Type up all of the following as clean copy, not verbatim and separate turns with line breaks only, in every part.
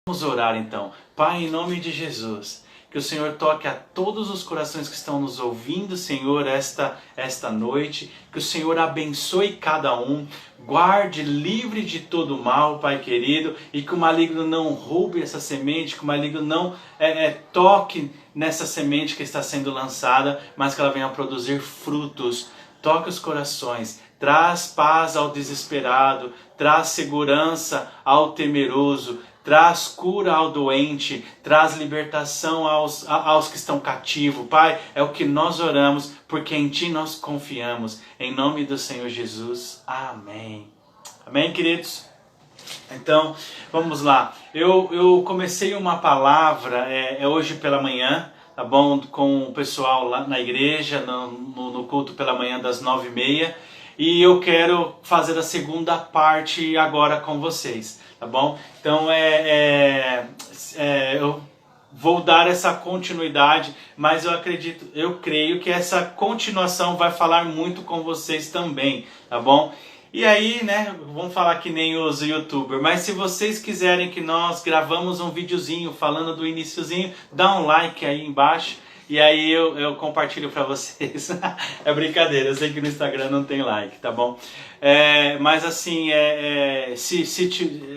Vamos orar então. Pai, em nome de Jesus, que o Senhor toque a todos os corações que estão nos ouvindo, Senhor, esta noite. Que o Senhor abençoe cada um, guarde livre de todo mal, Pai querido, e que o maligno não roube essa semente, que o maligno não toque nessa semente que está sendo lançada, mas que ela venha produzir frutos. Toque os corações, traz paz ao desesperado, traz segurança ao temeroso, traz cura ao doente, traz libertação aos que estão cativos. Pai, é o que nós oramos, porque em Ti nós confiamos. Em nome do Senhor Jesus. Amém. Amém, queridos? Então, vamos lá. Eu comecei uma palavra hoje pela manhã, tá bom? Com o pessoal lá na igreja, no culto pela manhã das 9h30. E eu quero fazer a segunda parte agora com vocês, tá bom? Então eu vou dar essa continuidade, mas eu creio que essa continuação vai falar muito com vocês também, tá bom? E aí, né, vamos falar que nem os youtubers, mas se vocês quiserem que nós gravamos um videozinho falando do iniciozinho, dá um like aí embaixo. E aí eu compartilho pra vocês. É brincadeira, eu sei que no Instagram não tem like, tá bom? Mas assim,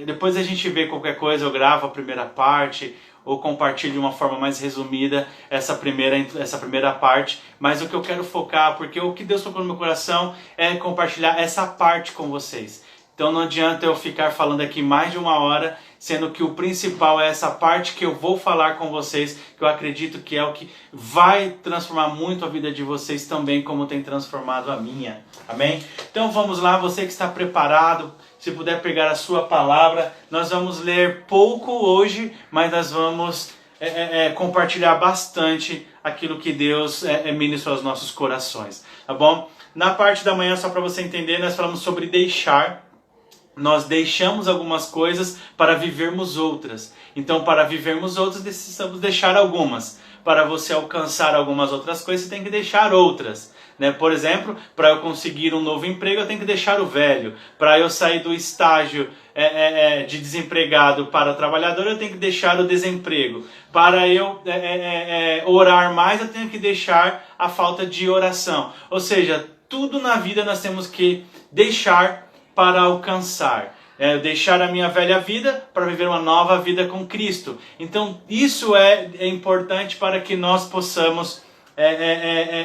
depois a gente vê qualquer coisa, eu gravo a primeira parte, ou compartilho de uma forma mais resumida essa primeira parte. Mas o que eu quero focar, porque o que Deus tocou no meu coração é compartilhar essa parte com vocês. Então não adianta eu ficar falando aqui mais de 1 hora, sendo que o principal é essa parte que eu vou falar com vocês, que eu acredito que é o que vai transformar muito a vida de vocês também, como tem transformado a minha. Amém? Então vamos lá, você que está preparado, se puder pegar a sua palavra, nós vamos ler pouco hoje, mas nós vamos compartilhar bastante aquilo que Deus ministrou aos nossos corações. Tá bom? Na parte da manhã, só para você entender, nós falamos sobre deixar. Nós deixamos algumas coisas para vivermos outras. Então, para vivermos outras, precisamos deixar algumas. Para você alcançar algumas outras coisas, você tem que deixar outras. Né? Por exemplo, para eu conseguir um novo emprego, eu tenho que deixar o velho. Para eu sair do estágio de desempregado para trabalhador, eu tenho que deixar o desemprego. Para eu orar mais, eu tenho que deixar a falta de oração. Ou seja, tudo na vida nós temos que deixar para alcançar. Deixar a minha velha vida para viver uma nova vida com Cristo. Então isso é importante para que nós possamos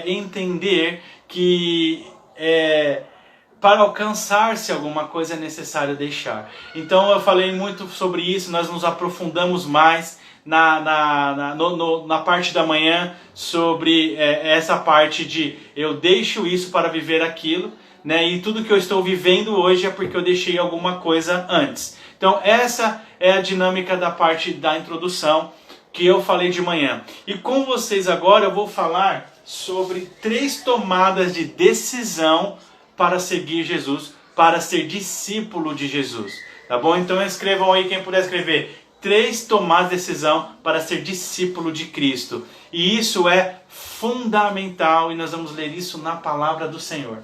entender que para alcançar-se alguma coisa é necessário deixar. Então eu falei muito sobre isso, nós nos aprofundamos mais na parte da manhã sobre essa parte de eu deixo isso para viver aquilo. Né? E tudo que eu estou vivendo hoje é porque eu deixei alguma coisa antes. Então essa é a dinâmica da parte da introdução que eu falei de manhã. E com vocês agora eu vou falar sobre 3 tomadas de decisão para seguir Jesus, para ser discípulo de Jesus. Tá bom? Então escrevam aí, quem puder escrever, 3 tomadas de decisão para ser discípulo de Cristo. E isso é fundamental e nós vamos ler isso na palavra do Senhor.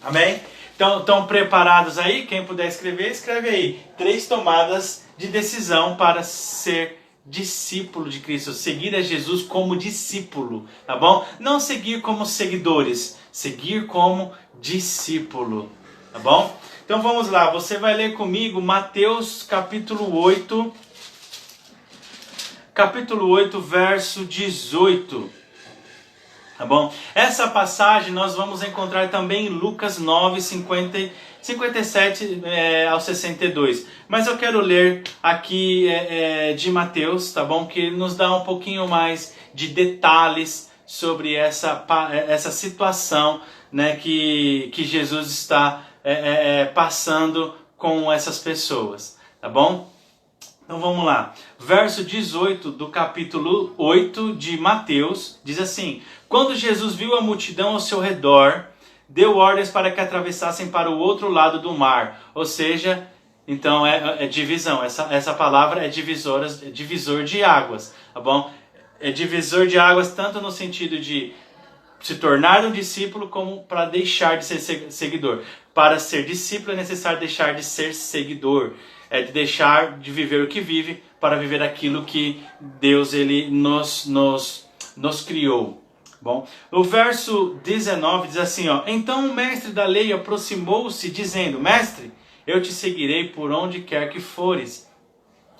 Amém? Então, estão preparados aí? Quem puder escrever, escreve aí. 3 tomadas de decisão para ser discípulo de Cristo. Seguir a Jesus como discípulo, tá bom? Não seguir como seguidores, seguir como discípulo, tá bom? Então vamos lá, você vai ler comigo Mateus capítulo 8, verso 18. Tá bom? Essa passagem nós vamos encontrar também em Lucas 9, 57 ao 62. Mas eu quero ler aqui de Mateus, tá bom? Que nos dá um pouquinho mais de detalhes sobre essa situação, né, que Jesus está passando com essas pessoas. Tá bom? Então vamos lá. Verso 18 do capítulo 8 de Mateus diz assim: quando Jesus viu a multidão ao seu redor, deu ordens para que atravessassem para o outro lado do mar. Ou seja, então é divisão. Essa palavra é divisor de águas. Tá bom? É divisor de águas tanto no sentido de se tornar um discípulo como para deixar de ser seguidor. Para ser discípulo é necessário deixar de ser seguidor. é de deixar de viver o que vive para viver aquilo que Deus ele nos criou. Bom, o verso 19 diz assim, ó, então o mestre da lei aproximou-se dizendo, mestre, eu te seguirei por onde quer que fores.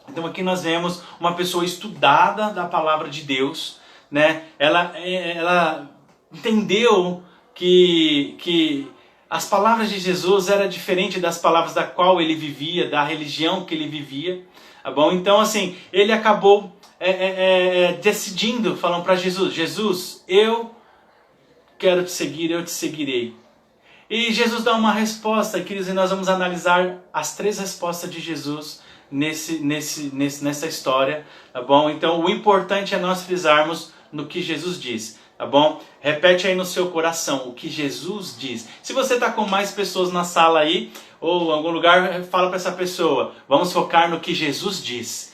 Então aqui nós vemos uma pessoa estudada da palavra de Deus, né? Ela entendeu que as palavras de Jesus eram diferentes das palavras da qual ele vivia, da religião que ele vivia. Tá bom? Então assim, ele acabou decidindo, falando para Jesus, Jesus, eu quero te seguir, eu te seguirei. E Jesus dá uma resposta, queridos, e nós vamos analisar as 3 respostas de Jesus nessa história, tá bom? Então o importante é nós frisarmos no que Jesus diz, tá bom? Repete aí no seu coração o que Jesus diz. Se você está com mais pessoas na sala aí, ou em algum lugar, fala para essa pessoa, vamos focar no que Jesus diz.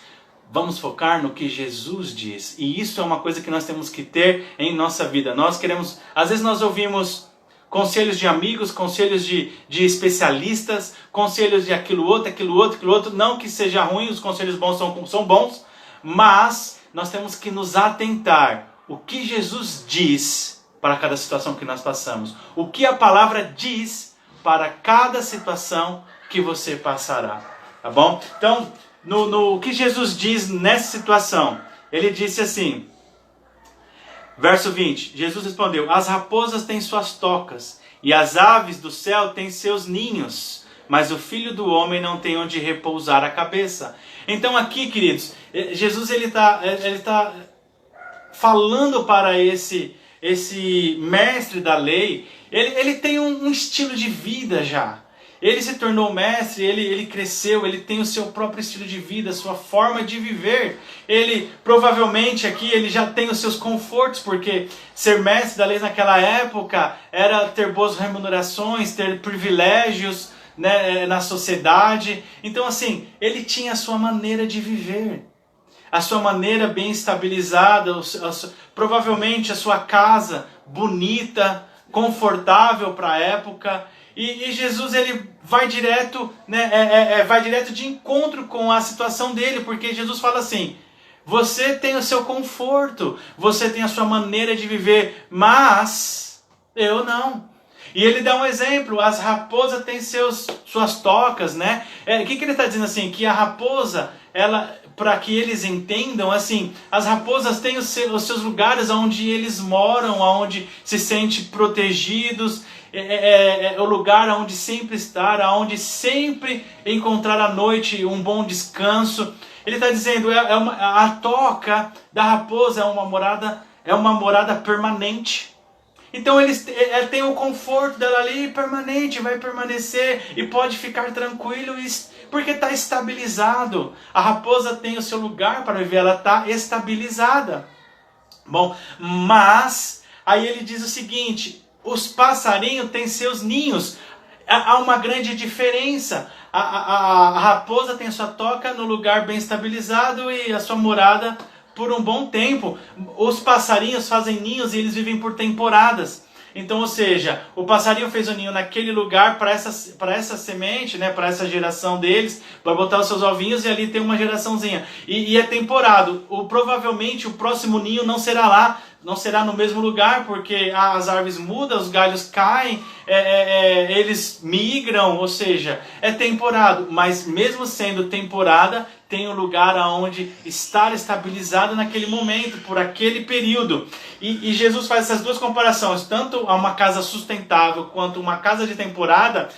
Vamos focar no que Jesus diz. E isso é uma coisa que nós temos que ter em nossa vida. Nós queremos, às vezes nós ouvimos conselhos de amigos, conselhos de especialistas, conselhos de aquilo outro. Não que seja ruim, os conselhos bons são bons, mas nós temos que nos atentar o que Jesus diz para cada situação que nós passamos. O que a palavra diz para cada situação que você passará. Tá bom? Então, no que Jesus diz nessa situação, ele disse assim, verso 20, Jesus respondeu, as raposas têm suas tocas, e as aves do céu têm seus ninhos, mas o Filho do Homem não tem onde repousar a cabeça. Então aqui, queridos, Jesus ele tá falando para esse mestre da lei, ele tem um estilo de vida já. Ele se tornou mestre, ele cresceu, ele tem o seu próprio estilo de vida, a sua forma de viver. Ele provavelmente aqui ele já tem os seus confortos, porque ser mestre da lei naquela época era ter boas remunerações, ter privilégios, né, na sociedade. Então assim, ele tinha a sua maneira de viver, a sua maneira bem estabilizada, provavelmente a sua casa bonita, confortável para a época. E Jesus ele vai direto, né, vai direto de encontro com a situação dele, porque Jesus fala assim, você tem o seu conforto, você tem a sua maneira de viver, mas eu não. E ele dá um exemplo, as raposas têm suas tocas, né? O que ele está dizendo assim? Que a raposa, para que eles entendam, assim, as raposas têm os seus lugares onde eles moram, onde se sentem protegidos, é o lugar onde sempre estar, onde sempre encontrar à noite um bom descanso. Ele está dizendo, a toca da raposa é uma morada permanente. Então ele tem o conforto dela ali permanente, vai permanecer e pode ficar tranquilo, porque está estabilizado. A raposa tem o seu lugar para viver, ela está estabilizada. Bom, mas aí ele diz o seguinte, os passarinhos têm seus ninhos. Há uma grande diferença. A raposa tem sua toca no lugar bem estabilizado e a sua morada por um bom tempo. Os passarinhos fazem ninhos e eles vivem por temporadas. Então, ou seja, o passarinho fez um ninho naquele lugar para essa semente, né, para essa geração deles, para botar os seus ovinhos, e ali tem uma geraçãozinha. E é temporado. Provavelmente o próximo ninho não será lá, não será no mesmo lugar, porque as árvores mudam, os galhos caem, eles migram, ou seja, é temporado. Mas mesmo sendo temporada, tem um lugar onde estar estabilizado naquele momento, por aquele período. E Jesus faz essas duas comparações, tanto a uma casa sustentável quanto uma casa de temporada.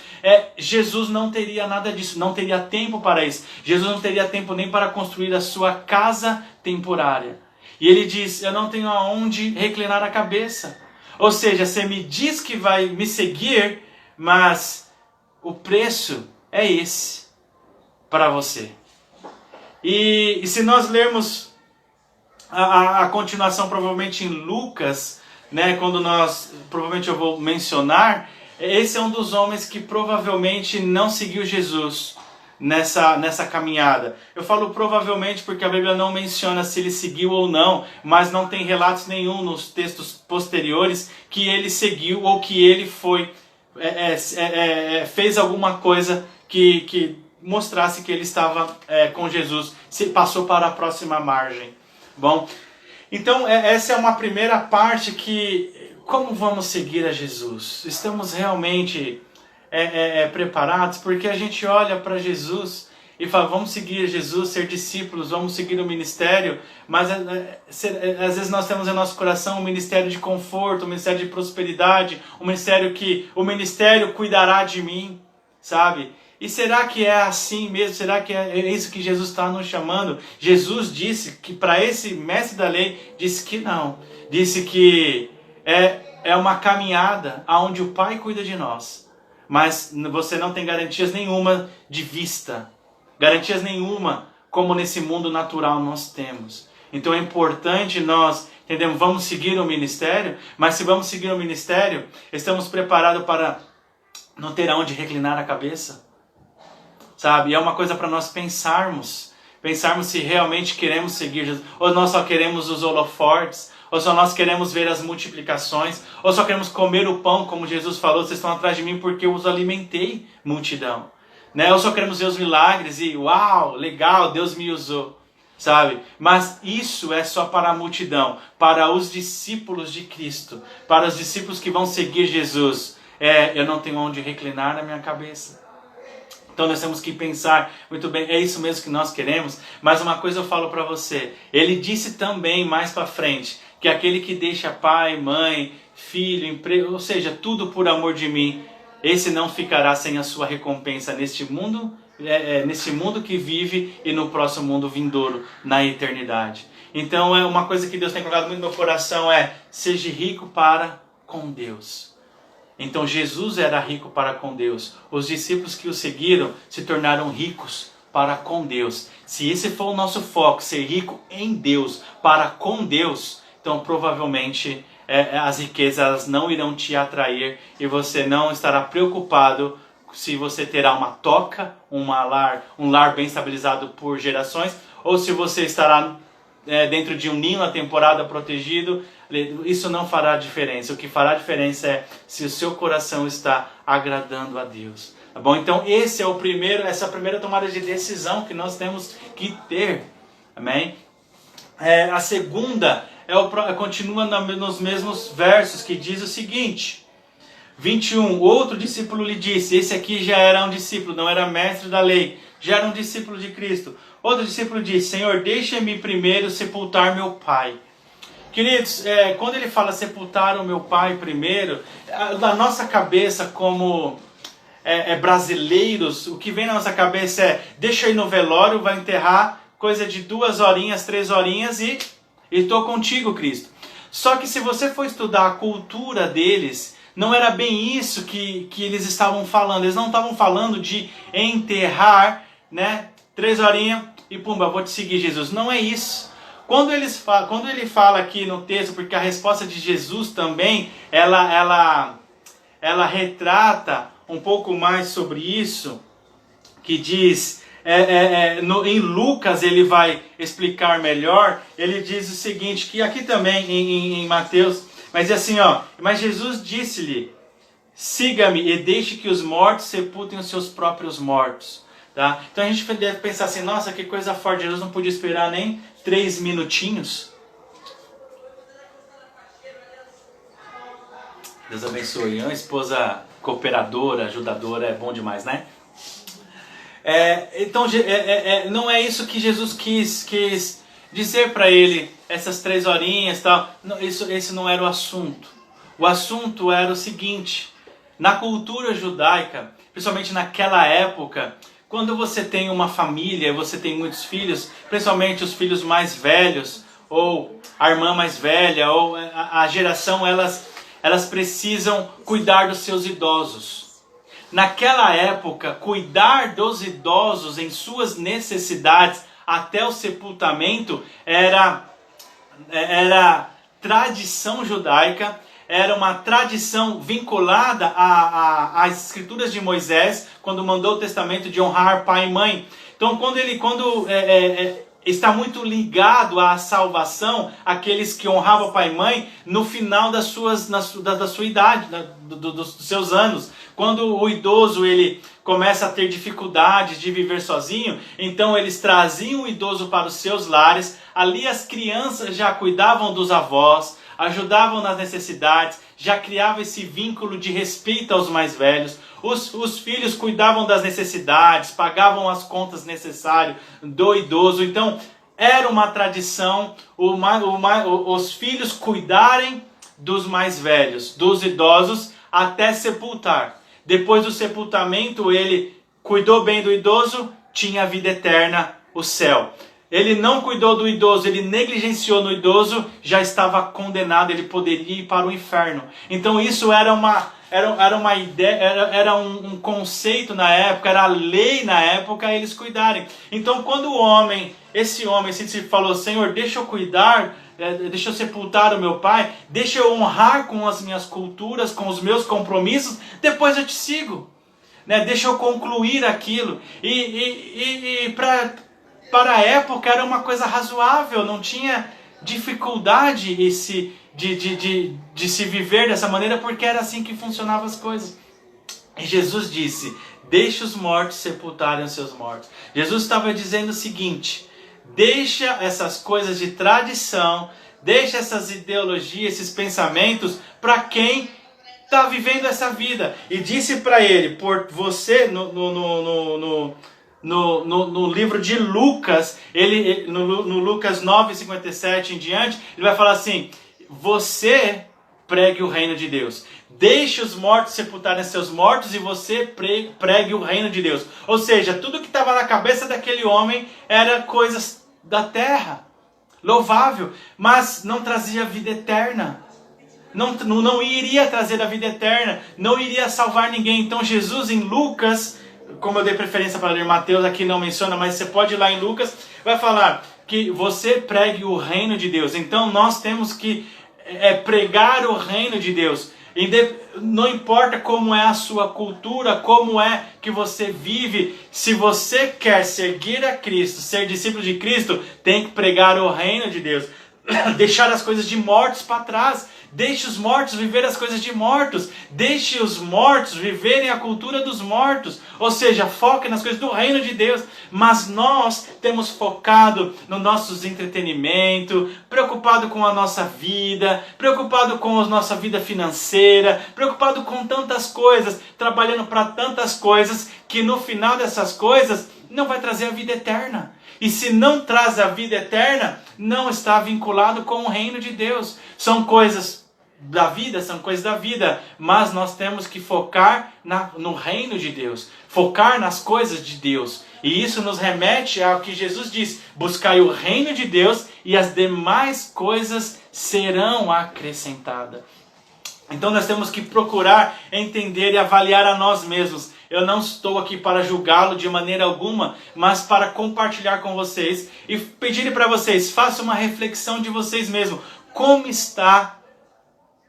Jesus não teria nada disso, não teria tempo para isso. Jesus não teria tempo nem para construir a sua casa temporária. E ele diz, eu não tenho aonde reclinar a cabeça. Ou seja, você me diz que vai me seguir, mas o preço é esse para você. E se nós lermos a continuação, provavelmente em Lucas, né, quando provavelmente eu vou mencionar, esse é um dos homens que provavelmente não seguiu Jesus nessa caminhada. Eu falo provavelmente porque a Bíblia não menciona se ele seguiu ou não, mas não tem relatos nenhum nos textos posteriores que ele seguiu ou que ele fez alguma coisa que mostrasse que ele estava com Jesus, se passou para a próxima margem. Bom, então essa é uma primeira parte que, como vamos seguir a Jesus? Estamos realmente preparados? Porque a gente olha para Jesus e fala, vamos seguir Jesus, ser discípulos, vamos seguir o ministério, mas às vezes nós temos em nosso coração um ministério de conforto, um ministério de prosperidade, um ministério que o ministério cuidará de mim, sabe? E será que é assim mesmo? Será que é isso que Jesus está nos chamando? Jesus disse que para esse mestre da lei, disse que não. Disse que é uma caminhada onde o Pai cuida de nós. Mas você não tem garantias nenhuma de vista. Garantias nenhuma como nesse mundo natural nós temos. Então é importante nós, entendemos, vamos seguir o ministério, mas se vamos seguir o ministério, estamos preparados para não ter aonde reclinar a cabeça? Sabe? E é uma coisa para nós pensarmos se realmente queremos seguir Jesus, ou nós só queremos os holofortes, ou só nós queremos ver as multiplicações, ou só queremos comer o pão, como Jesus falou, vocês estão atrás de mim porque eu os alimentei, multidão. Né? Ou só queremos ver os milagres e uau, legal, Deus me usou, sabe? Mas isso é só para a multidão, para os discípulos de Cristo, para os discípulos que vão seguir Jesus. Eu não tenho onde reclinar na minha cabeça. Então nós temos que pensar, muito bem, é isso mesmo que nós queremos? Mas uma coisa eu falo para você, ele disse também mais para frente, que aquele que deixa pai, mãe, filho, emprego, ou seja, tudo por amor de mim, esse não ficará sem a sua recompensa neste mundo, nesse mundo que vive e no próximo mundo vindouro, na eternidade. Então é uma coisa que Deus tem colocado muito no meu coração, seja rico para com Deus. Então Jesus era rico para com Deus. Os discípulos que o seguiram se tornaram ricos para com Deus. Se esse for o nosso foco, ser rico em Deus, para com Deus, então provavelmente as riquezas elas não irão te atrair e você não estará preocupado se você terá uma toca, um lar bem estabilizado por gerações, ou se você estará dentro de um ninho na temporada protegido. Isso não fará diferença. O que fará diferença é se o seu coração está agradando a Deus. Tá bom? Então essa é a primeira tomada de decisão que nós temos que ter. Amém? A segunda continua nos mesmos versos, que diz o seguinte, 21, outro discípulo lhe disse, esse aqui já era um discípulo, não era mestre da lei, já era um discípulo de Cristo. Outro discípulo disse, Senhor, deixa-me primeiro sepultar meu pai. Queridos, quando ele fala sepultar o meu pai primeiro, na nossa cabeça como brasileiros, o que vem na nossa cabeça deixa eu ir no velório, vai enterrar, coisa de 2 horinhas, 3 horinhas e estou contigo, Cristo. Só que se você for estudar a cultura deles, não era bem isso que eles estavam falando. Eles não estavam falando de enterrar, 3 horinhas e pumba, vou te seguir, Jesus. Não é isso. Quando ele fala aqui no texto, porque a resposta de Jesus também, ela retrata um pouco mais sobre isso, que diz, em Lucas ele vai explicar melhor, ele diz o seguinte, que aqui também em Mateus, mas assim, mas Jesus disse-lhe, siga-me e deixe que os mortos sepultem os seus próprios mortos. Tá? Então a gente deve pensar assim, nossa, que coisa forte, Jesus não podia esperar nem 3 minutinhos. Deus abençoe. Uma esposa cooperadora, ajudadora, é bom demais, né? Então não é isso que Jesus quis dizer para ele, essas 3 horinhas e tal. Não, esse não era o assunto. O assunto era o seguinte, na cultura judaica, principalmente naquela época, quando você tem uma família, você tem muitos filhos, principalmente os filhos mais velhos, ou a irmã mais velha, ou a geração, elas precisam cuidar dos seus idosos. Naquela época, cuidar dos idosos em suas necessidades até o sepultamento era tradição judaica, era uma tradição vinculada às escrituras de Moisés, quando mandou o testamento de honrar pai e mãe. Então, quando está muito ligado à salvação, aqueles que honravam pai e mãe no final da sua idade, dos seus anos. Quando o idoso ele começa a ter dificuldades de viver sozinho, então eles traziam o idoso para os seus lares. Ali as crianças já cuidavam dos avós, ajudavam nas necessidades, já criava esse vínculo de respeito aos mais velhos. Os filhos cuidavam das necessidades, pagavam as contas necessárias do idoso. Então, era uma tradição os filhos cuidarem dos mais velhos, dos idosos, até sepultar. Depois do sepultamento, ele cuidou bem do idoso, tinha a vida eterna, o céu. Ele não cuidou do idoso, ele negligenciou no idoso, já estava condenado, ele poderia ir para o inferno. Então isso era uma ideia, era um conceito na época, era a lei na época, eles cuidarem. Então quando esse homem se falou, Senhor, deixa eu cuidar, deixa eu sepultar o meu pai, deixa eu honrar com as minhas culturas, com os meus compromissos, depois eu te sigo. Deixa eu concluir aquilo. E para a época era uma coisa razoável, não tinha dificuldade de se viver dessa maneira, porque era assim que funcionavam as coisas. E Jesus disse, deixa os mortos sepultarem os seus mortos. Jesus estava dizendo o seguinte, deixa essas coisas de tradição, deixa essas ideologias, esses pensamentos para quem está vivendo essa vida. E disse para ele, por você, no livro de Lucas, no Lucas 9:57 em diante, ele vai falar assim, você pregue o reino de Deus. Deixe os mortos sepultarem seus mortos e você pregue o reino de Deus. Ou seja, tudo que estava na cabeça daquele homem era coisas da terra, louvável, mas não trazia vida eterna. Não iria trazer a vida eterna, não iria salvar ninguém. Então Jesus em Lucas, como eu dei preferência para ler Mateus, aqui não menciona, mas você pode ir lá em Lucas, vai falar que você pregue o reino de Deus. Então nós temos que pregar o reino de Deus. Não importa como é a sua cultura, como é que você vive, se você quer seguir a Cristo, ser discípulo de Cristo, tem que pregar o reino de Deus. Deixar as coisas de mortos para trás. Deixe os mortos viver as coisas de mortos. Deixe os mortos viverem a cultura dos mortos. Ou seja, foque nas coisas do reino de Deus. Mas nós temos focado no nossos entretenimento, preocupado com a nossa vida, preocupado com a nossa vida financeira, preocupado com tantas coisas, trabalhando para tantas coisas, que no final dessas coisas não vai trazer a vida eterna. E se não traz a vida eterna, não está vinculado com o reino de Deus. São coisas da vida, mas nós temos que focar no reino de Deus, focar nas coisas de Deus. E isso nos remete ao que Jesus diz, buscai o reino de Deus e as demais coisas serão acrescentadas. Então nós temos que procurar entender e avaliar a nós mesmos. Eu não estou aqui para julgá-lo de maneira alguma, mas para compartilhar com vocês e pedir para vocês, façam uma reflexão de vocês mesmos. Como está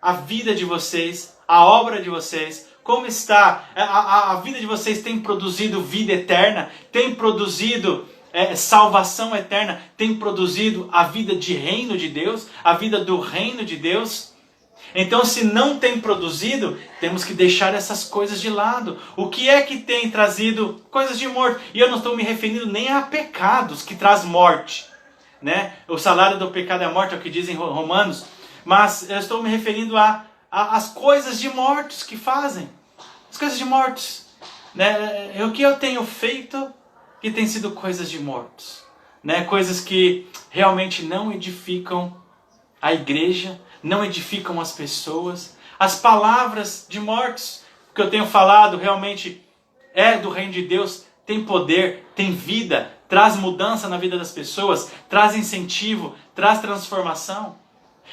a vida de vocês, a obra de vocês? Como está a vida de vocês? Tem produzido vida eterna? Tem produzido salvação eterna? Tem produzido a vida de reino de Deus? A vida do reino de Deus? Então, se não tem produzido, temos que deixar essas coisas de lado. O que é que tem trazido coisas de morte? E eu não estou me referindo nem a pecados que traz morte, O salário do pecado é a morte, é o que dizem Romanos. Mas eu estou me referindo às coisas de mortos que fazem. As coisas de mortos. O que eu tenho feito que tem sido coisas de mortos. Coisas que realmente não edificam a igreja, não edificam as pessoas. As palavras de mortos que eu tenho falado realmente é do reino de Deus, tem poder, tem vida, traz mudança na vida das pessoas, traz incentivo, traz transformação.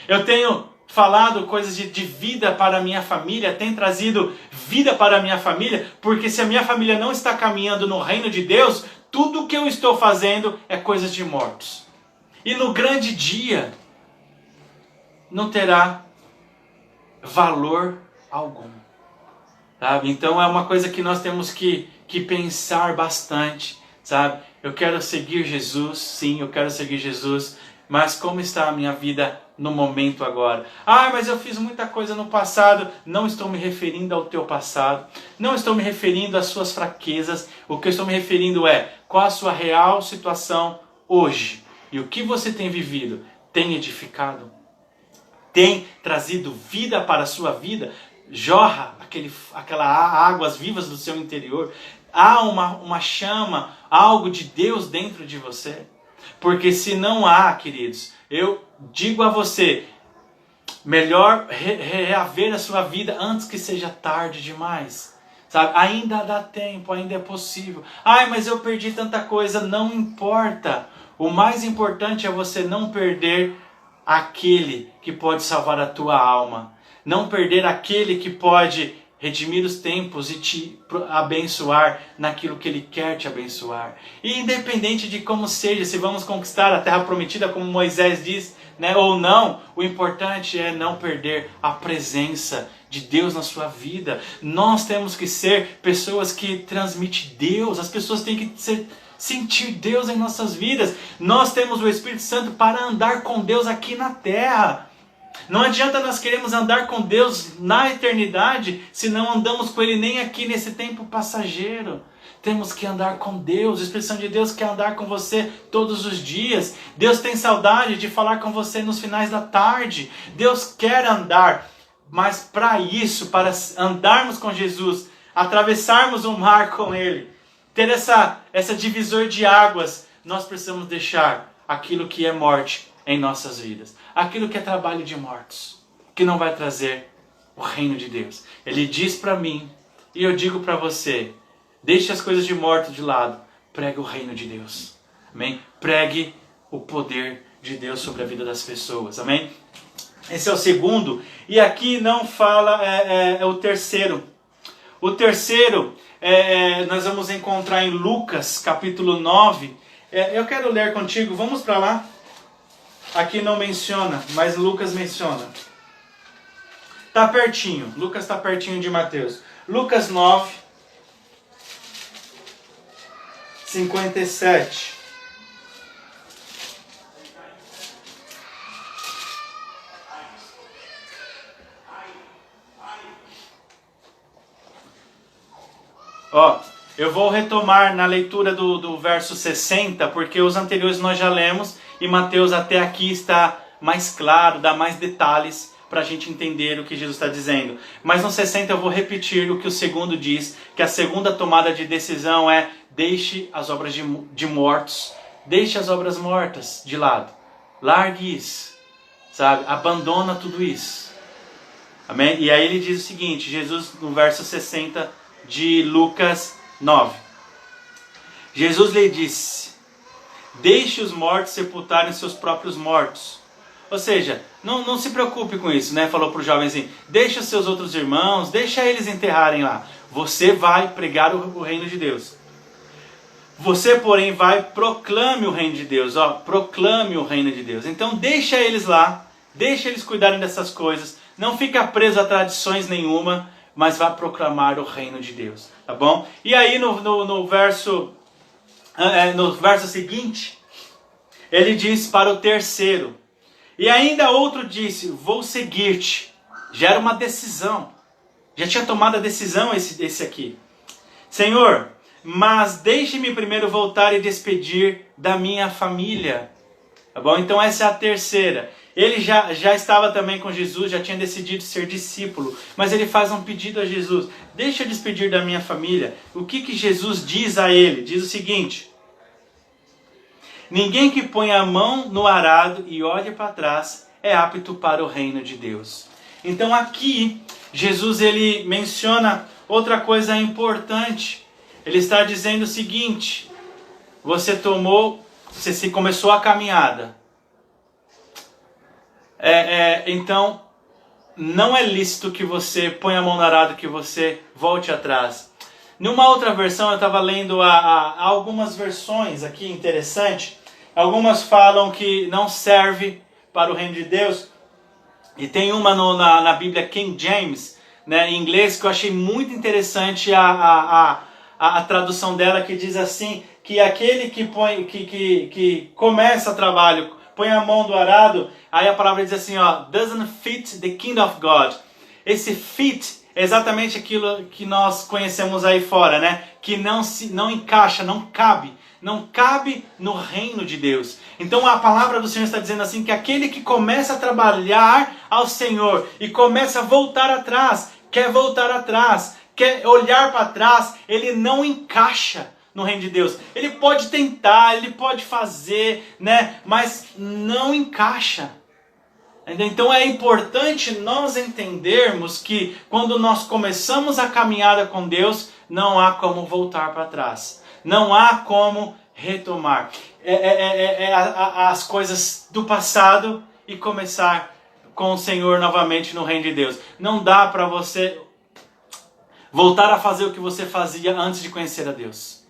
Eu tenho falado coisas de vida para a minha família, tem trazido vida para a minha família, porque se a minha família não está caminhando no reino de Deus, tudo que eu estou fazendo é coisas de mortos. E no grande dia não terá valor algum. Sabe? Então é uma coisa que nós temos que pensar bastante. Sabe? Eu quero seguir Jesus, sim, eu quero seguir Jesus, mas como está a minha vida no momento agora? Ah, mas eu fiz muita coisa no passado. Não estou me referindo ao teu passado, não estou me referindo às suas fraquezas. O que eu estou me referindo é qual a sua real situação hoje. E o que você tem vivido tem edificado? Tem trazido vida para a sua vida? Jorra aquelas águas vivas do seu interior? Há uma chama, algo de Deus dentro de você? Porque se não há, queridos, eu digo a você, melhor reaver a sua vida antes que seja tarde demais. Sabe? Ainda dá tempo, ainda é possível. Ai, mas eu perdi tanta coisa. Não importa. O mais importante é você não perder aquele que pode salvar a tua alma. Não perder aquele que pode redimir os tempos e te abençoar naquilo que Ele quer te abençoar. E independente de como seja, se vamos conquistar a terra prometida, como Moisés diz, né, ou não, o importante é não perder a presença de Deus na sua vida. Nós temos que ser pessoas que transmitem Deus. As pessoas têm que sentir Deus em nossas vidas. Nós temos o Espírito Santo para andar com Deus aqui na terra. Não adianta nós queremos andar com Deus na eternidade se não andamos com Ele nem aqui nesse tempo passageiro. Temos que andar com Deus. O Espírito Santo de Deus quer andar com você todos os dias. Deus tem saudade de falar com você nos finais da tarde. Deus quer andar, mas para isso, para andarmos com Jesus, atravessarmos o mar com Ele, ter essa divisor de águas, nós precisamos deixar aquilo que é morte em nossas vidas. Aquilo que é trabalho de mortos, que não vai trazer o reino de Deus. Ele diz para mim, e eu digo para você, deixe as coisas de morto de lado, pregue o reino de Deus. Amém? Pregue o poder de Deus sobre a vida das pessoas. Amém? Esse é o segundo. E aqui não fala, é o terceiro. O terceiro, nós vamos encontrar em Lucas, capítulo 9. Eu quero ler contigo, vamos para lá. Aqui não menciona, mas Lucas menciona. Está pertinho, Lucas está pertinho de Mateus. Lucas 9, 57. Ó, eu vou retomar na leitura do verso 60, porque os anteriores nós já lemos, e Mateus até aqui está mais claro, dá mais detalhes para a gente entender o que Jesus está dizendo. Mas no 60 eu vou repetir o que o segundo diz, que a segunda tomada de decisão é: deixe as obras de mortos, deixe as obras mortas de lado. Largue isso, sabe? Abandona tudo isso. Amém? E aí ele diz o seguinte, Jesus no verso 60 de Lucas 9. Jesus lhe disse: deixe os mortos sepultarem seus próprios mortos. Ou seja, não se preocupe com isso, né? Falou para o jovem assim: deixa os seus outros irmãos, deixa eles enterrarem lá. Você vai pregar o reino de Deus. Você, porém, proclame o reino de Deus. Ó, proclame o reino de Deus. Então deixa eles lá, deixa eles cuidarem dessas coisas. Não fica preso a tradições nenhuma, mas vá proclamar o reino de Deus. Tá bom? E aí no verso seguinte, ele diz para o terceiro: e ainda outro disse: vou seguir-te. Já era uma decisão. Já tinha tomado a decisão esse aqui. Senhor, mas deixe-me primeiro voltar e despedir da minha família. Tá bom? Então essa é a terceira. Ele já estava também com Jesus, já tinha decidido ser discípulo. Mas ele faz um pedido a Jesus: deixa eu despedir da minha família. O que Jesus diz a ele? Diz o seguinte: ninguém que põe a mão no arado e olhe para trás é apto para o reino de Deus. Então aqui, Jesus ele menciona outra coisa importante. Ele está dizendo o seguinte: você começou a caminhada. Então, não é lícito que você ponha a mão no arado, que você volte atrás. Numa outra versão, eu estava lendo algumas versões aqui, interessante. Algumas falam que não serve para o reino de Deus. E tem uma na Bíblia King James, né, em inglês, que eu achei muito interessante a tradução dela, que diz assim: que aquele que começa o trabalho, põe a mão do arado, aí a palavra diz assim, ó, doesn't fit the kingdom of God. Esse fit é exatamente aquilo que nós conhecemos aí fora, né? Que não encaixa, não cabe no reino de Deus. Então a palavra do Senhor está dizendo assim, que aquele que começa a trabalhar ao Senhor e começa a voltar atrás, quer olhar para trás, ele não encaixa no reino de Deus. Ele pode tentar, ele pode fazer, né? Mas não encaixa. Então é importante nós entendermos que quando nós começamos a caminhada com Deus, não há como voltar para trás. Não há como retomar as coisas do passado e começar com o Senhor novamente no reino de Deus. Não dá para você voltar a fazer o que você fazia antes de conhecer a Deus.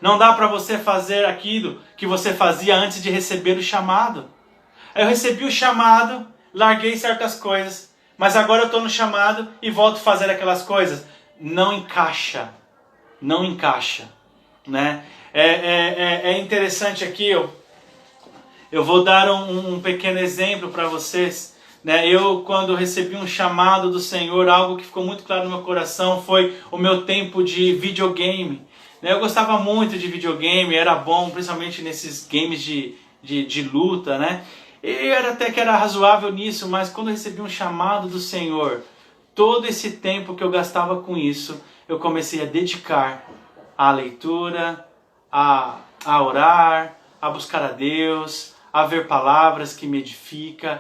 Não dá para você fazer aquilo que você fazia antes de receber o chamado. Eu recebi o chamado, larguei certas coisas, mas agora eu estou no chamado e volto a fazer aquelas coisas. Não encaixa, né? É interessante aqui, eu vou dar um pequeno exemplo para vocês. Né? Eu, quando recebi um chamado do Senhor, algo que ficou muito claro no meu coração foi o meu tempo de videogame. Eu gostava muito de videogame, era bom, principalmente nesses games de luta, né? E até que era razoável nisso, mas quando eu recebi um chamado do Senhor, todo esse tempo que eu gastava com isso, eu comecei a dedicar à leitura, a orar, a buscar a Deus, a ver palavras que me edificam.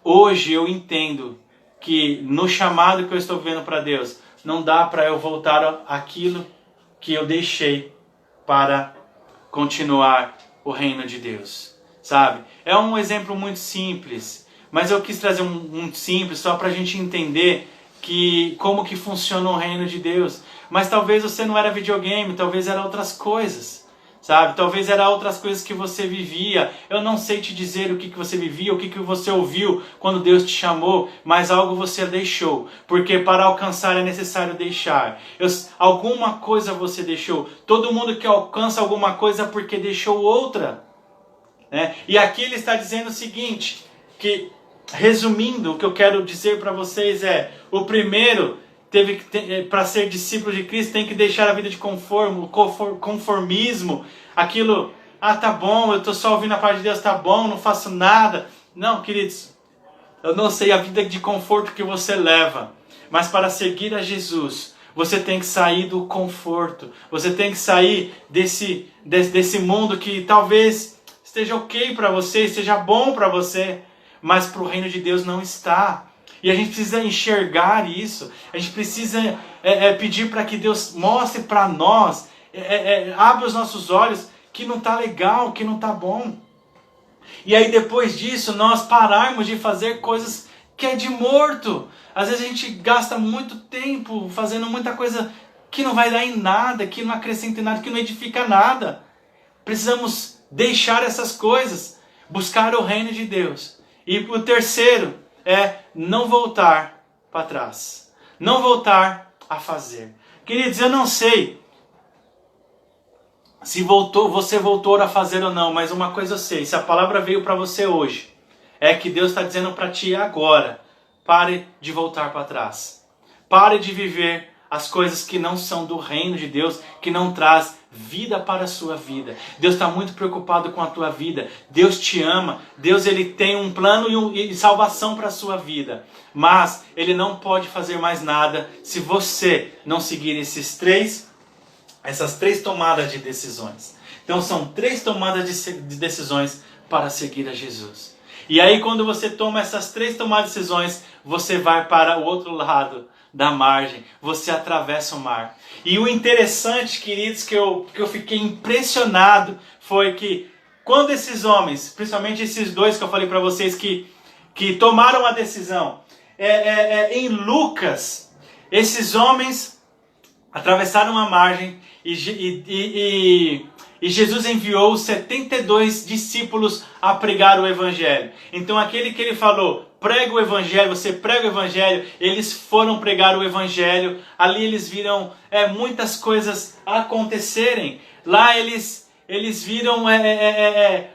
Hoje eu entendo que no chamado que eu estou vendo para Deus, não dá para eu voltar àquilo que eu deixei para continuar o reino de Deus, sabe? É um exemplo muito simples, mas eu quis trazer um simples só para a gente entender como que funciona o reino de Deus. Mas talvez você não era videogame, talvez era outras coisas, sabe? Talvez era outras coisas que você vivia. Eu não sei te dizer o que você vivia, o que você ouviu quando Deus te chamou, mas algo você deixou. Porque para alcançar é necessário deixar. Alguma coisa você deixou. Todo mundo que alcança alguma coisa porque deixou outra. Né? E aqui ele está dizendo o seguinte, que resumindo, o que eu quero dizer para vocês é, o primeiro, para ser discípulo de Cristo, tem que deixar a vida de conformismo, aquilo, tá bom, eu estou só ouvindo a parte de Deus, tá bom, não faço nada. Não, queridos, eu não sei a vida de conforto que você leva, mas para seguir a Jesus, você tem que sair do conforto, você tem que sair desse mundo que talvez esteja ok para você, esteja bom para você, mas para o reino de Deus não está. E a gente precisa enxergar isso, a gente precisa pedir para que Deus mostre para nós, abra os nossos olhos, que não está legal, que não está bom. E aí depois disso nós pararmos de fazer coisas que é de morto. Às vezes a gente gasta muito tempo fazendo muita coisa que não vai dar em nada, que não acrescenta em nada, que não edifica nada. Precisamos deixar essas coisas, buscar o reino de Deus. E o terceiro é não voltar para trás. Não voltar a fazer. Queridos, eu não sei se você voltou a fazer ou não, mas uma coisa eu sei, se a palavra veio para você hoje, é que Deus está dizendo para ti agora, pare de voltar para trás. Pare de viver as coisas que não são do reino de Deus, que não traz vida para a sua vida. Deus está muito preocupado com a tua vida. Deus te ama. Deus ele tem um plano e salvação para a sua vida. Mas Ele não pode fazer mais nada se você não seguir essas três tomadas de decisões. Então são 3 tomadas de decisões para seguir a Jesus. E aí quando você toma essas 3 tomadas de decisões, você vai para o outro lado da margem, você atravessa o mar. E o interessante, queridos, que eu fiquei impressionado, foi que quando esses homens, principalmente esses 2 que eu falei para vocês que tomaram a decisão, em Lucas, esses homens atravessaram a margem e Jesus enviou os 72 discípulos a pregar o Evangelho. Então aquele que ele falou, prega o Evangelho, você prega o Evangelho, eles foram pregar o Evangelho, ali eles viram muitas coisas acontecerem. Lá eles eles viram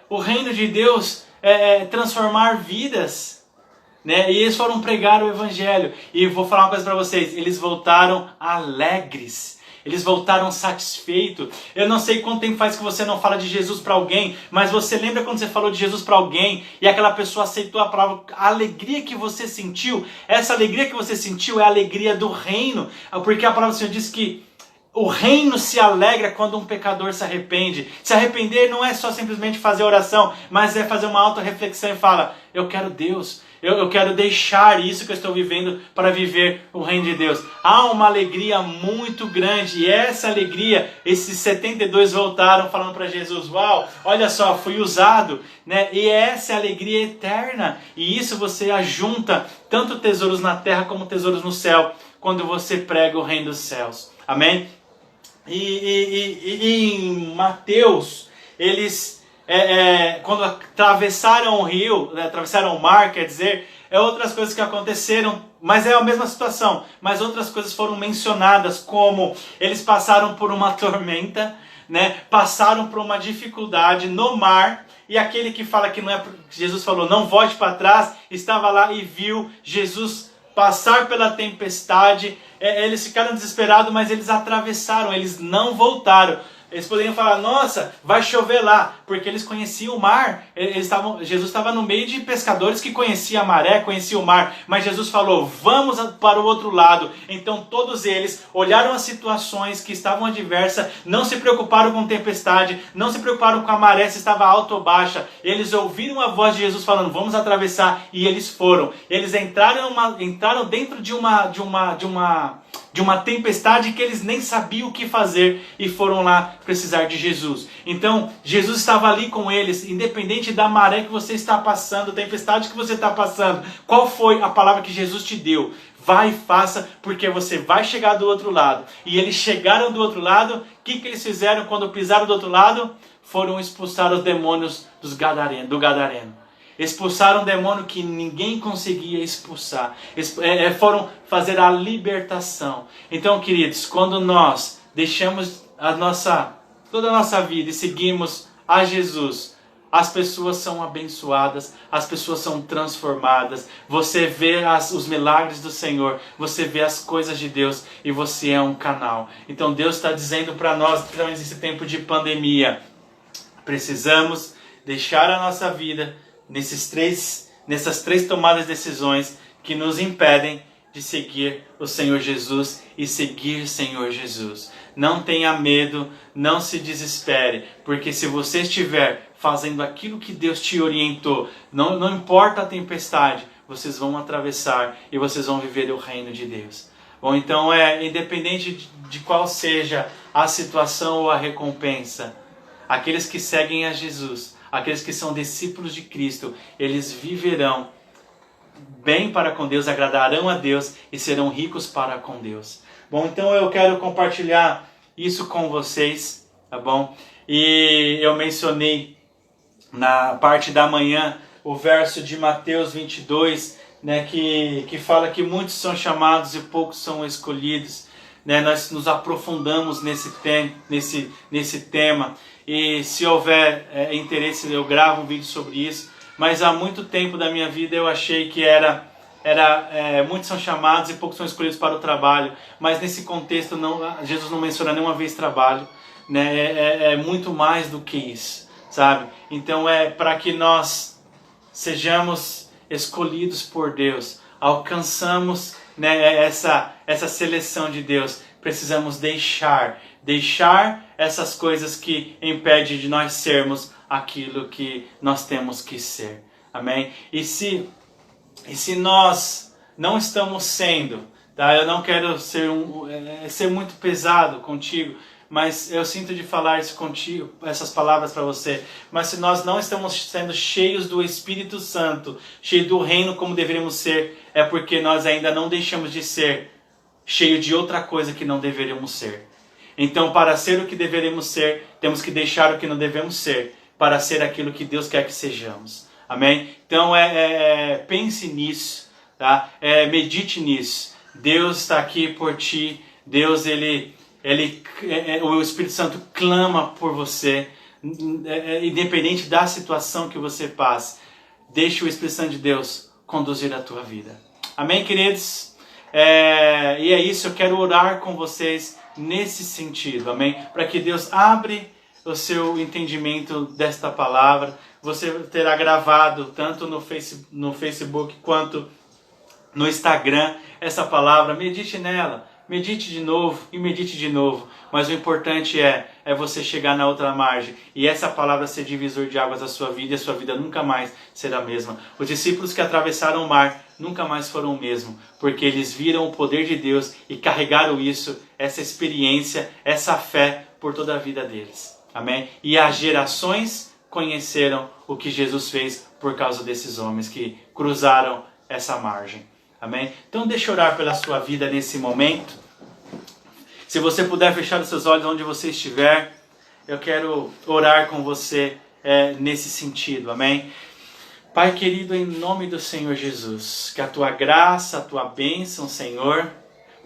o reino de Deus transformar vidas, né? E eles foram pregar o evangelho. E vou falar uma coisa para vocês, eles voltaram alegres. Eles voltaram satisfeitos. Eu não sei quanto tempo faz que você não fala de Jesus para alguém, mas você lembra quando você falou de Jesus para alguém e aquela pessoa aceitou a palavra, a alegria que você sentiu, essa alegria que você sentiu é a alegria do reino, porque a palavra do Senhor diz que o reino se alegra quando um pecador se arrepende. Se arrepender não é só simplesmente fazer oração, mas é fazer uma auto-reflexão e falar, eu quero Deus, eu quero deixar isso que eu estou vivendo para viver o reino de Deus. Há uma alegria muito grande e essa alegria, esses 72 voltaram falando para Jesus, uau, olha só, fui usado, né? E essa é a alegria eterna. E isso você ajunta tanto tesouros na terra como tesouros no céu, quando você prega o reino dos céus. Amém? E em Mateus, eles, quando atravessaram o rio, atravessaram o mar, quer dizer, outras coisas que aconteceram, mas é a mesma situação, mas outras coisas foram mencionadas, como eles passaram por uma tormenta, né? Passaram por uma dificuldade no mar, e aquele que fala que não é, Jesus falou, não volte para trás, estava lá e viu Jesus passar pela tempestade. Eles ficaram desesperados, mas eles atravessaram, eles não voltaram. Eles poderiam falar, nossa, vai chover lá, porque eles conheciam o mar. Jesus estava no meio de pescadores que conheciam a maré, conheciam o mar. Mas Jesus falou, vamos para o outro lado. Então todos eles olharam as situações que estavam adversas, não se preocuparam com tempestade, não se preocuparam com a maré, se estava alta ou baixa. Eles ouviram a voz de Jesus falando, vamos atravessar, e eles foram. Eles entraram dentro de uma tempestade que eles nem sabiam o que fazer e foram lá precisar de Jesus. Então, Jesus estava ali com eles, independente da maré que você está passando, tempestade que você está passando. Qual foi a palavra que Jesus te deu? Vai e faça, porque você vai chegar do outro lado. E eles chegaram do outro lado. O que eles fizeram quando pisaram do outro lado? Foram expulsar os demônios do Gadareno. Expulsaram um demônio que ninguém conseguia expulsar. Foram fazer a libertação. Então, queridos, quando nós deixamos toda a nossa vida e seguimos a Jesus, as pessoas são abençoadas, as pessoas são transformadas. Você vê os milagres do Senhor, você vê as coisas de Deus e você é um canal. Então Deus está dizendo para nós, principalmente nesse tempo de pandemia, precisamos deixar a nossa vida nessas três tomadas de decisões que nos impedem de seguir o Senhor Jesus e seguir o Senhor Jesus. Não tenha medo, não se desespere, porque se você estiver fazendo aquilo que Deus te orientou, não importa a tempestade, vocês vão atravessar e vocês vão viver o reino de Deus. Bom, então independente de qual seja a situação ou a recompensa, aqueles que seguem a Jesus, aqueles que são discípulos de Cristo, eles viverão bem para com Deus, agradarão a Deus e serão ricos para com Deus. Bom, então eu quero compartilhar isso com vocês, tá bom? E eu mencionei na parte da manhã o verso de Mateus 22, né, que fala que muitos são chamados e poucos são escolhidos. Né, nós nos aprofundamos nesse tema e se houver interesse eu gravo um vídeo sobre isso, mas há muito tempo da minha vida eu achei que muitos são chamados e poucos são escolhidos para o trabalho, mas nesse contexto Jesus não menciona nenhuma vez trabalho, né, é muito mais do que isso, sabe? Então para que nós sejamos escolhidos por Deus, alcançamos, né, essa seleção de Deus, precisamos deixar essas coisas que impedem de nós sermos aquilo que nós temos que ser. Amém? E se nós não estamos sendo, tá? Eu não quero ser muito pesado contigo, mas eu sinto de falar isso contigo, essas palavras para você. Mas se nós não estamos sendo cheios do Espírito Santo, cheios do reino como deveríamos ser, é porque nós ainda não deixamos de ser cheios de outra coisa que não deveríamos ser. Então, para ser o que deveríamos ser, temos que deixar o que não devemos ser, para ser aquilo que Deus quer que sejamos. Amém? Então, pense nisso, tá? Medite nisso. Deus está aqui por ti. Deus, o Espírito Santo clama por você, independente da situação que você passe, deixe o Espírito Santo de Deus conduzir a tua vida. Amém, queridos? E é isso, eu quero orar com vocês nesse sentido, amém? Para que Deus abra o seu entendimento desta palavra. Você terá gravado tanto no Facebook quanto no Instagram essa palavra. Medite nela, medite de novo e medite de novo. Mas o importante é você chegar na outra margem e essa palavra ser divisor de águas da sua vida, e a sua vida nunca mais será a mesma. Os discípulos que atravessaram o mar nunca mais foram o mesmo, porque eles viram o poder de Deus e carregaram isso, essa experiência, essa fé por toda a vida deles. Amém? E as gerações conheceram o que Jesus fez por causa desses homens que cruzaram essa margem. Amém? Então deixa eu orar pela sua vida nesse momento. Se você puder fechar os seus olhos onde você estiver, eu quero orar com você nesse sentido. Amém? Pai querido, em nome do Senhor Jesus, que a tua graça, a tua bênção, Senhor,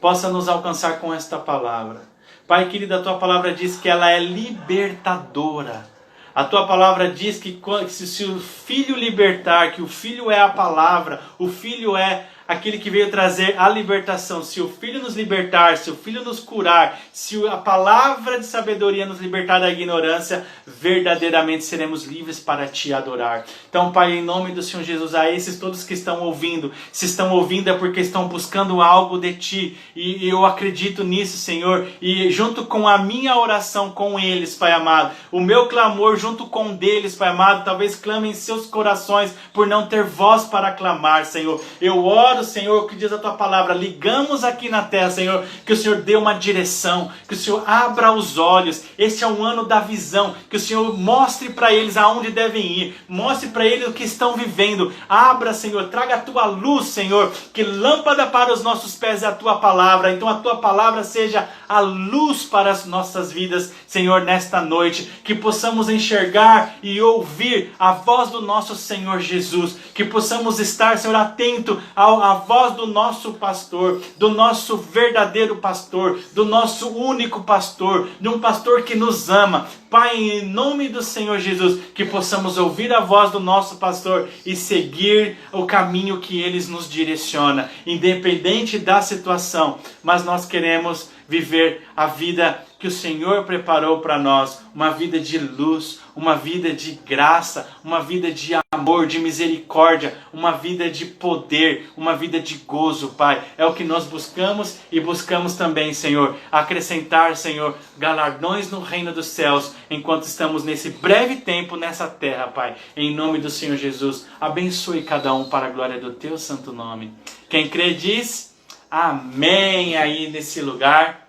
possa nos alcançar com esta palavra. Pai querido, a tua palavra diz que ela é libertadora. A tua palavra diz que se o Filho libertar, que o Filho é a palavra, o Filho é aquele que veio trazer a libertação. Se o Filho nos libertar, se o Filho nos curar, se a palavra de sabedoria nos libertar da ignorância, verdadeiramente seremos livres para te adorar. Então, Pai, em nome do Senhor Jesus, a esses todos que estão ouvindo, se estão ouvindo é porque estão buscando algo de Ti, e eu acredito nisso, Senhor, e junto com a minha oração com eles, Pai amado, o meu clamor junto com deles, Pai amado, talvez clamem em seus corações por não ter voz para clamar, Senhor. Eu oro, Senhor, o que diz a tua palavra, ligamos aqui na terra, Senhor, que o Senhor dê uma direção, que o Senhor abra os olhos. Este é um ano da visão, que o Senhor mostre para eles aonde devem ir, mostre para eles o que estão vivendo. Abra, Senhor, traga a tua luz, Senhor, que lâmpada para os nossos pés é a tua palavra. Então a tua palavra seja a luz para as nossas vidas, Senhor, nesta noite, que possamos enxergar e ouvir a voz do nosso Senhor Jesus, que possamos estar, Senhor, atento à voz do nosso pastor, do nosso verdadeiro pastor, do nosso único pastor, de um pastor que nos ama. Pai, em nome do Senhor Jesus, que possamos ouvir a voz do nosso pastor e seguir o caminho que ele nos direciona, independente da situação, mas nós queremos viver a vida que o Senhor preparou para nós, uma vida de luz, uma vida de graça, uma vida de amor, de misericórdia, uma vida de poder, uma vida de gozo, Pai. É o que nós buscamos e buscamos também, Senhor, acrescentar, Senhor, galardões no reino dos céus, enquanto estamos nesse breve tempo nessa terra, Pai. Em nome do Senhor Jesus, abençoe cada um para a glória do Teu santo nome. Quem crê diz amém aí nesse lugar.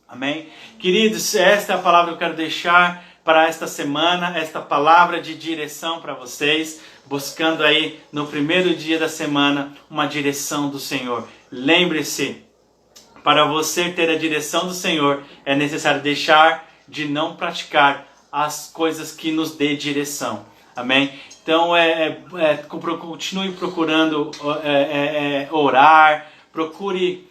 Amém? Queridos, esta é a palavra que eu quero deixar para esta semana, esta palavra de direção para vocês, buscando aí no primeiro dia da semana uma direção do Senhor. Lembre-se, para você ter a direção do Senhor, é necessário deixar de não praticar as coisas que nos dê direção. Amém? Então, continue procurando orar, procure